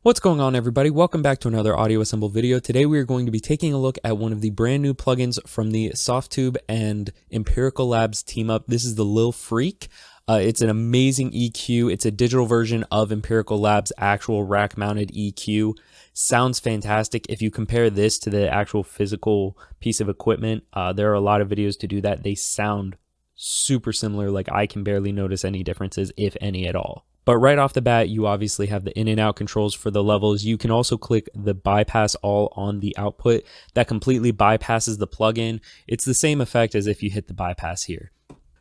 What's going on, everybody? Welcome back to another AudioAssemble video. Today we are going to be taking a look at one of the brand new plugins from the Softube and Empirical Labs team up. This is the Lil Freak. It's an amazing EQ. It's a digital version of Empirical Labs' actual rack-mounted EQ. Sounds fantastic. If you compare this to the actual physical piece of equipment, there are a lot of videos to do that. They sound super similar. Like, I can barely notice any differences, if any at all. But right off the bat, you obviously have the in and out controls for the levels. You can also click the bypass all on the output. That completely bypasses the plugin. It's the same effect as if you hit the bypass here.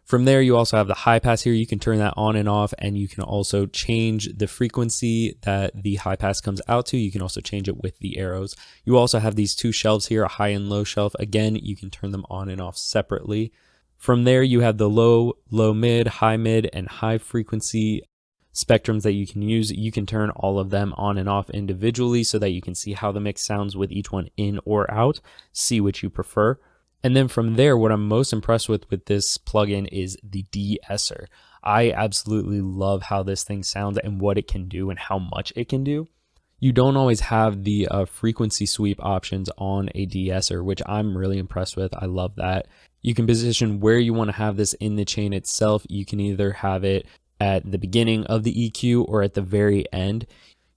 From there, you also have the high pass here. You can turn that on and off, and you can also change the frequency that the high pass comes out to. You can also change it with the arrows. You also have these two shelves here, a high and low shelf. Again, you can turn them on and off separately. From there, you have the low, mid, and high frequency spectrums that you can use. You can turn all of them on and off individually so that you can see how the mix sounds with each one in or out, see which you prefer. And then from there, what I'm most impressed with this plugin is the de-esser. I absolutely love how this thing sounds and what it can do and how much it can do. You don't always have the frequency sweep options on a de-esser, which I'm really impressed with. I love that. You can position where you want to have this in the chain itself. You can either have it at the beginning of the EQ or at the very end.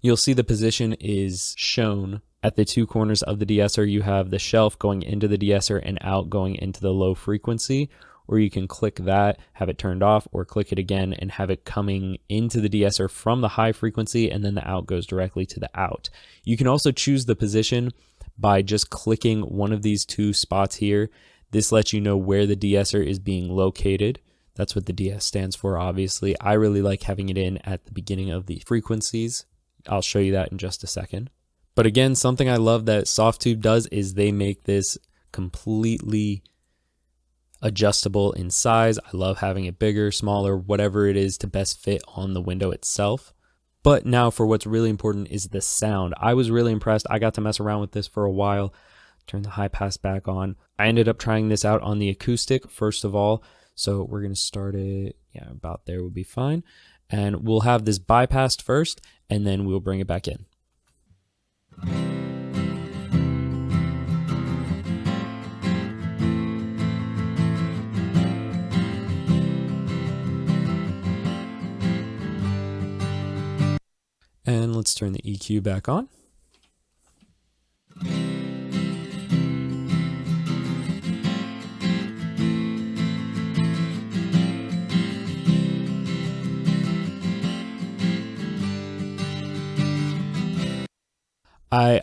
You'll see the position is shown at the two corners of the de-esser. You have the shelf going into the de-esser and out going into the low frequency, or you can click that, have it turned off, or click it again and have it coming into the de-esser from the high frequency, and then the out goes directly to the out. You can also choose the position by just clicking one of these two spots here. This lets you know where the de-esser is being located. That's what the DS stands for, obviously. I really like having it in at the beginning of the frequencies. I'll show you that in just a second. But again, something I love that Softube does is they make this completely adjustable in size. I love having it bigger, smaller, whatever it is to best fit on the window itself. But now for what's really important is the sound. I was really impressed. I got to mess around with this for a while. Turn the high pass back on. I ended up trying this out on the acoustic, first of all. So we're going to start it, about there would be fine. And we'll have this bypassed first, and then we'll bring it back in. And let's turn the EQ back on.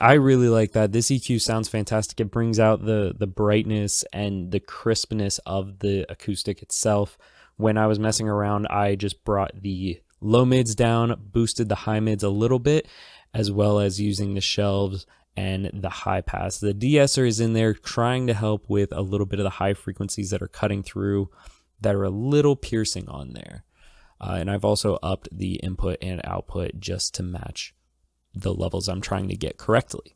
I really like that. This EQ sounds fantastic. It brings out the brightness and the crispness of the acoustic itself. When I was messing around, I just brought the low mids down, boosted the high mids a little bit, as well as using the shelves and the high pass. The de-esser is in there trying to help with a little bit of the high frequencies that are cutting through, that are a little piercing on there. And I've also upped the input and output just to match the levels I'm trying to get correctly.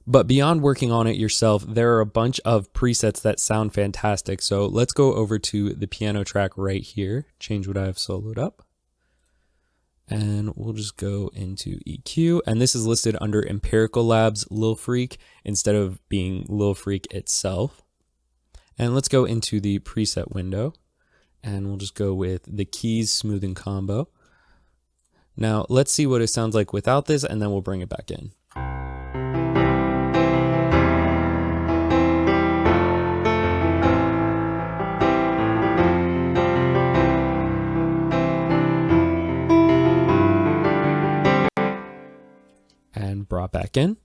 But beyond working on it yourself, there are a bunch of presets that sound fantastic. So let's go over to the piano track right here, change what I have soloed up, and we'll just go into EQ. And this is listed under Empirical Labs Lil Freak instead of being Lil Freak itself. And let's go into the preset window, and we'll just go with the keys smoothing combo. Now, let's see what it sounds like without this, and then we'll bring it back in. And brought back in.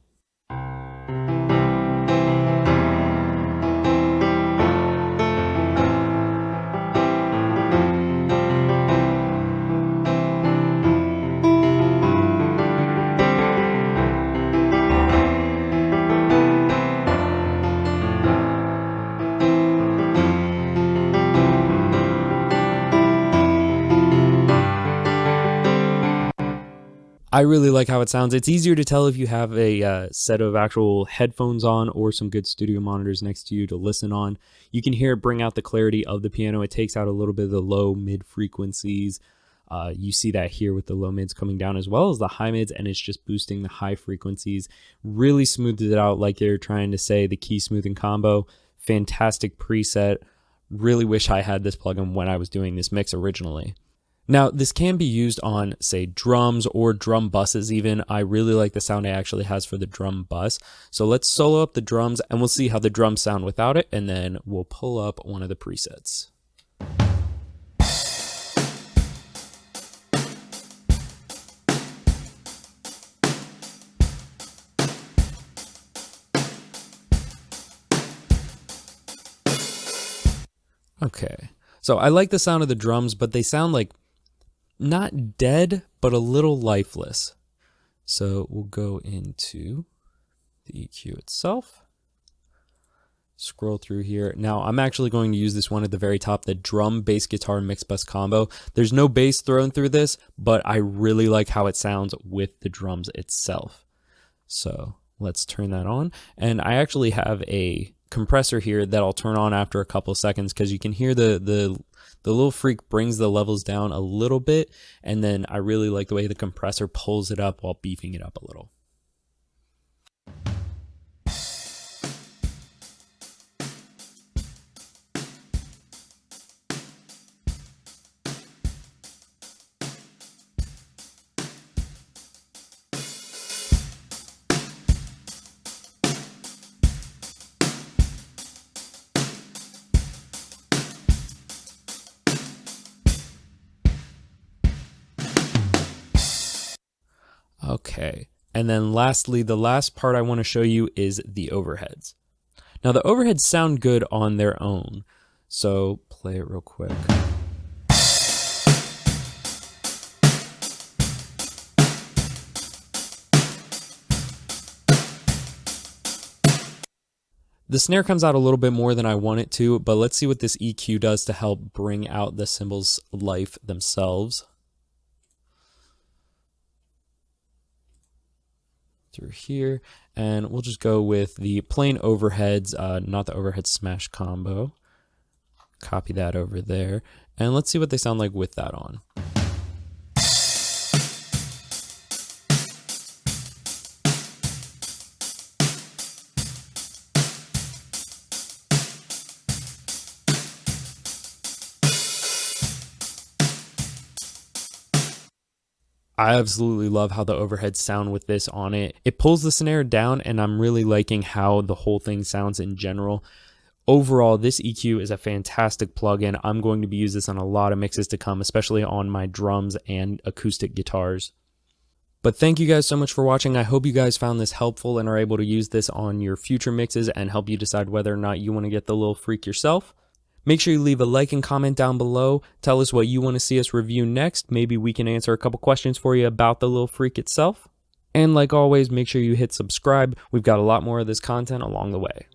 I really like how it sounds. It's easier to tell if you have a set of actual headphones on or some good studio monitors next to you to listen on. You can hear it bring out the clarity of the piano. It takes out a little bit of the low mid frequencies. You see that here with the low mids coming down as well as the high mids, and it's just boosting the high frequencies. Really smoothed it out like you're trying to say, the key smoothing combo. Fantastic preset. Really wish I had this plugin when I was doing this mix originally. Now, this can be used on, say, drums or drum buses even. I really like the sound it actually has for the drum bus. So let's solo up the drums and we'll see how the drums sound without it, and then we'll pull up one of the presets. Okay, so I like the sound of the drums, but they sound like not dead, but a little lifeless. So we'll go into the EQ itself, scroll through here. Now I'm actually going to use this one at the very top, the drum bass guitar mix bus combo. There's no bass thrown through this, but I really like how it sounds with the drums itself. So let's turn that on. And I actually have a compressor here that I'll turn on after a couple seconds, because you can hear the Lil Freak brings the levels down a little bit, and then I really like the way the compressor pulls it up while beefing it up a little. Okay, and then lastly, the last part I want to show you is the overheads. Now the overheads sound good on their own, so play it real quick. The snare comes out a little bit more than I want it to, but let's see what this EQ does to help bring out the cymbals' life themselves. Through here, and we'll just go with the plain overheads, not the overhead smash combo. Copy that over there, and let's see what they sound like with that on. I absolutely love how the overheads sound with this on it. It pulls the snare down, and I'm really liking how the whole thing sounds in general. Overall, this EQ is a fantastic plugin. I'm going to be using this on a lot of mixes to come, especially on my drums and acoustic guitars. But thank you guys so much for watching. I hope you guys found this helpful and are able to use this on your future mixes and help you decide whether or not you want to get the Lil Freak yourself. Make sure you leave a like and comment down below. Tell us what you want to see us review next. Maybe we can answer a couple questions for you about the Lil Freak itself. And like always, make sure you hit subscribe. We've got a lot more of this content along the way.